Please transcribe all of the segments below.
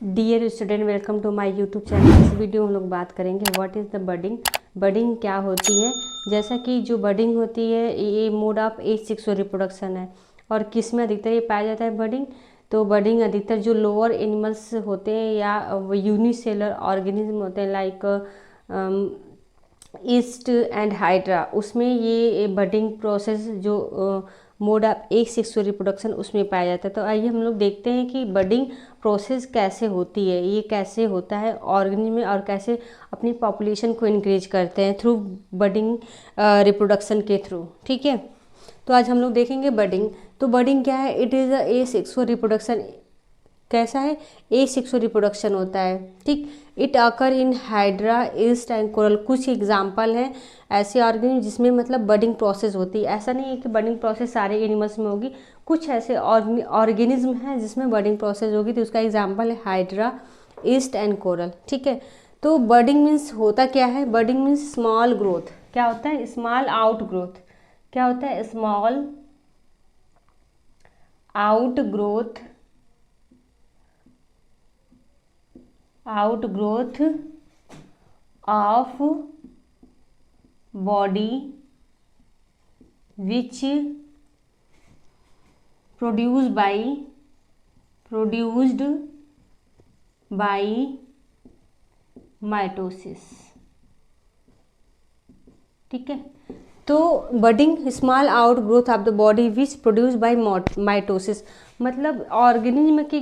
Dear student, welcome to my YouTube channel. इस video में हम लोग बात करेंगे what is the budding. Budding क्या होती है। जैसा कि जो बडिंग होती है ये मोड ऑफ एसेक्सुअल रिप्रोडक्शन है। और किस में अधिकतर ये पाया जाता है बडिंग। तो बडिंग अधिकतर जो लोअर एनिमल्स होते हैं या यूनिसेलर ऑर्गेनिज्म होते हैं लाइक ईस्ट एंड हाइड्रा, उसमें ये बडिंग प्रोसेस जो मोड ऑफ एसेक्सुअल रिप्रोडक्शन उसमें पाया जाता है। तो आइए हम लोग देखते हैं कि बडिंग प्रोसेस कैसे होती है, ये कैसे होता है ऑर्गेनिज्म में और कैसे अपनी पॉपुलेशन को इंक्रीज करते हैं थ्रू बडिंग रिप्रोडक्शन के थ्रू। ठीक है, तो आज हम लोग देखेंगे बडिंग। तो बडिंग क्या है? It is a asexual reproduction. कैसा है? एसेक्सुअल रिप्रोडक्शन होता है। ठीक, it occur in hydra, east and coral. कुछ एग्जाम्पल हैं ऐसे ऑर्गेनिज्म जिसमें मतलब बडिंग प्रोसेस होती है। ऐसा नहीं है कि बडिंग प्रोसेस सारे एनिमल्स में होगी, कुछ ऐसे ऑर्गेनिज्म हैं जिसमें बडिंग प्रोसेस होगी। तो उसका एग्जाम्पल है हाइड्रा, ईस्ट एंड कोरल। ठीक है, तो बडिंग मीन्स होता क्या है? Budding means small growth. क्या होता है? Small out growth. क्या होता है? Small out growth, outgrowth of body which produced by mitosis. ठीक है, तो budding small out growth of the body which produce by mitosis, मतलब ऑर्गेनिज्म के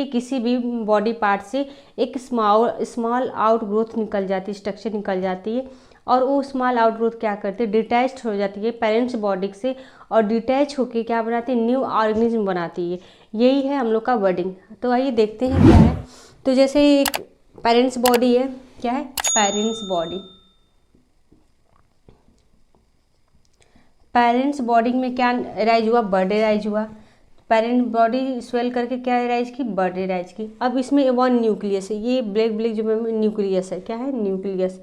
किसी भी बॉडी पार्ट से एक स्मॉल आउट ग्रोथ निकल जाती है, स्ट्रक्चर निकल जाती है। और वो स्मॉल आउट ग्रोथ क्या करते हैं? डिटैच हो जाती है पेरेंट्स बॉडी से, और डिटैच होके क्या बनाती है? न्यू ऑर्गेनिज्म बनाती है। यही है हम लोग का बडिंग। तो आइए देखते हैं क्या है। तो जैसे एक पेरेंट्स बॉडी है, क्या है? Parents body. पेरेंट्स बॉडी में क्या राइज हुआ? बर्ड राइज हुआ। पेरेंट बॉडी स्वेल करके क्या राइज की? बर्ड राइज की। अब इसमें वन न्यूक्लियस है, ये ब्लैक ब्लैक जो न्यूक्लियस है, क्या है? न्यूक्लियस।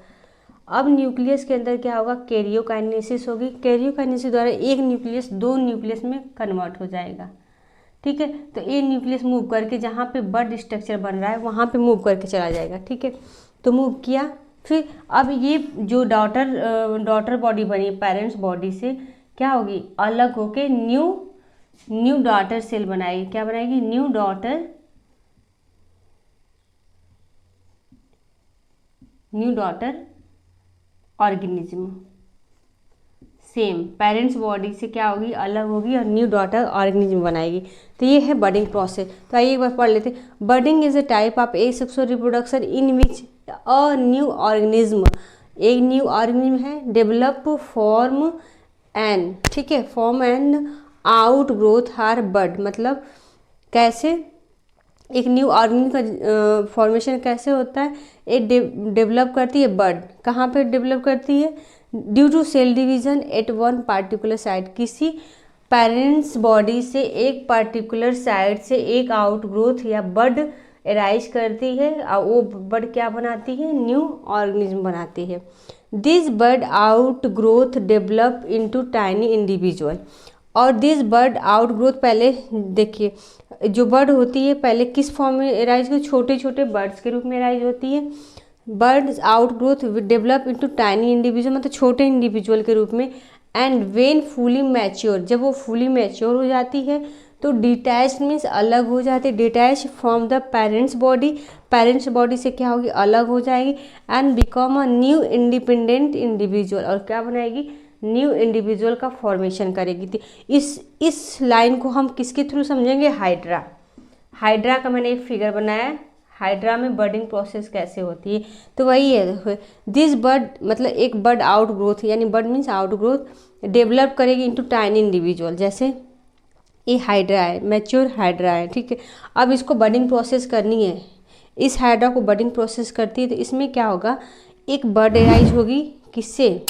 अब न्यूक्लियस के अंदर क्या होगा? कैरियोकाइनेसिस होगी। कैरियोकाइनेसिस द्वारा एक न्यूक्लियस दो न्यूक्लियस में कन्वर्ट हो जाएगा। ठीक है, तो ये न्यूक्लियस मूव करके जहाँ पे बर्ड स्ट्रक्चर बन रहा है वहाँ पे मूव करके चला जाएगा। ठीक है, तो मूव किया। फिर अब ये जो डॉटर बॉडी बनी पेरेंट्स बॉडी से क्या होगी? अलग होके न्यू डॉटर सेल बनाएगी। क्या बनाएगी? New daughter organism. Same parents body से क्या होगी? अलग होगी और न्यू डॉटर ऑर्गेनिज्म बनाएगी। तो ये है बडिंग प्रोसेस। तो आइए एक बार पढ़ लेते हैं। Budding is a type of asexual reproduction in which a new organism, एक न्यू ऑर्गेनिज्म है, डेवलप फॉर्म एंड, ठीक है, फॉर्म एंड आउट ग्रोथ हर बड। मतलब कैसे एक न्यू ऑर्गेनिज्म का फॉर्मेशन कैसे होता है? एक डेवलप करती है बर्ड। कहाँ पे डेवलप करती है? Due to cell division at one particular site. किसी पेरेंट्स बॉडी से एक पार्टिकुलर साइड से एक आउट ग्रोथ या बर्ड एराइज करती है और वो बर्ड क्या बनाती है? न्यू ऑर्गेनिज्म बनाती है। This bird out growth develop into tiny individual. और दिस बर्ड आउट ग्रोथ, पहले देखिए जो बर्ड होती है पहले किस फॉर्म में एराइज होती है? छोटे छोटे बर्ड्स के रूप में एराइज होती है। Bird out growth develop into tiny individual, मतलब छोटे इंडिविजुअल के रूप में। एंड वेन फुली मैच्योर, जब वो फुली मैच्योर हो जाती है तो डिटैच मीन्स अलग हो जाती है। Detach from the parents body, parents body से क्या होगी? अलग हो जाएगी। And become a new independent individual, और क्या बनाएगी? न्यू इंडिविजुअल का फॉर्मेशन करेगी। तो इस लाइन को हम किसके थ्रू समझेंगे? हाइड्रा का मैंने एक फिगर बनाया। हाइड्रा में बर्डिंग प्रोसेस कैसे होती है, तो वही है। दिस बर्ड मतलब एक बर्ड आउट ग्रोथ, यानी bird means out growth develop करेगी इनटू टाइनी इंडिविजुअल। जैसे ये हाइड्रा है, मैच्योर हाइड्रा है। ठीक है, अब इसको बर्डिंग प्रोसेस करनी है। इस हाइड्रा को बर्डिंग प्रोसेस करती है तो इसमें क्या होगा? एक बर्ड एराइज होगी। किससे?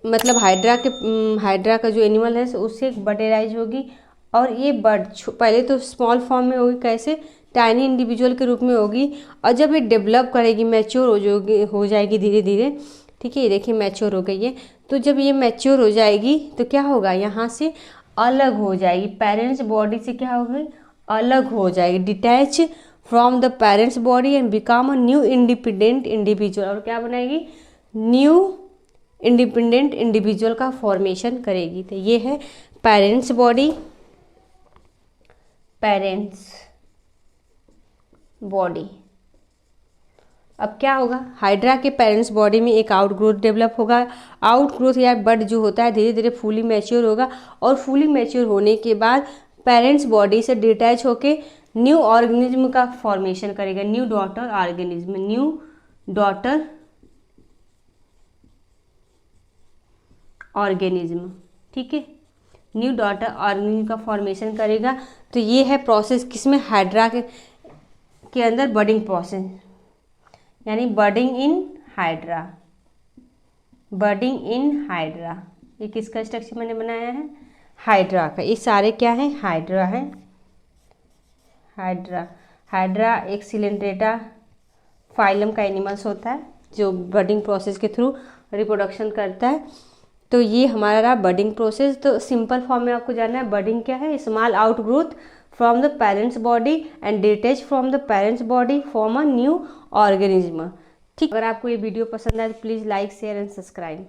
मतलब हाइड्रा का जो एनिमल है उससे एक बर्ड एराइज होगी। और ये बर्ड पहले तो स्मॉल फॉर्म में होगी, कैसे? टाइनी इंडिविजुअल के रूप में होगी। और जब ये डेवलप करेगी, मैच्योर हो जाएगी धीरे धीरे। ठीक है, ये देखिए मैच्योर हो गई है। तो जब ये मैच्योर हो जाएगी तो क्या होगा? यहाँ से अलग हो जाएगी, पेरेंट्स बॉडी से क्या होगी? अलग हो जाएगी, detach from the parents body and become a new independent individual, और क्या बनाएगी, न्यू इंडिपेंडेंट इंडिविजुअल का फॉर्मेशन करेगी। तो ये है पेरेंट्स बॉडी, पेरेंट्स बॉडी। अब क्या होगा, हाइड्रा के पेरेंट्स बॉडी में एक आउटग्रोथ डेवलप होगा। आउटग्रोथ या बड जो होता है धीरे धीरे फुली मैच्योर होगा, और फुली मैच्योर होने के बाद पेरेंट्स बॉडी से डिटैच होके न्यू ऑर्गेनिज्म का फॉर्मेशन करेगा, new daughter organism, new daughter organism, ठीक है, न्यू डॉटर ऑर्गेनिज्म का फॉर्मेशन करेगा। तो ये है प्रोसेस किसमें, हाइड्रा के अंदर बडिंग प्रोसेस, यानी budding in hydra, budding in hydra. ये किसका स्ट्रक्चर मैंने बनाया है, हाइड्रा का। ये सारे क्या है, हाइड्रा है, हाइड्रा। हाइड्रा एक सिलेंड्रेटा फाइलम का एनिमल्स होता है जो बडिंग प्रोसेस के थ्रू रिप्रोडक्शन करता है। तो ये हमारा रहा बडिंग प्रोसेस। तो सिंपल फॉर्म में आपको जानना है बडिंग क्या है, small outgrowth from the parents body and detach from the parents body form a new organism. ठीक, अगर आपको ये वीडियो पसंद आए तो please like share and subscribe.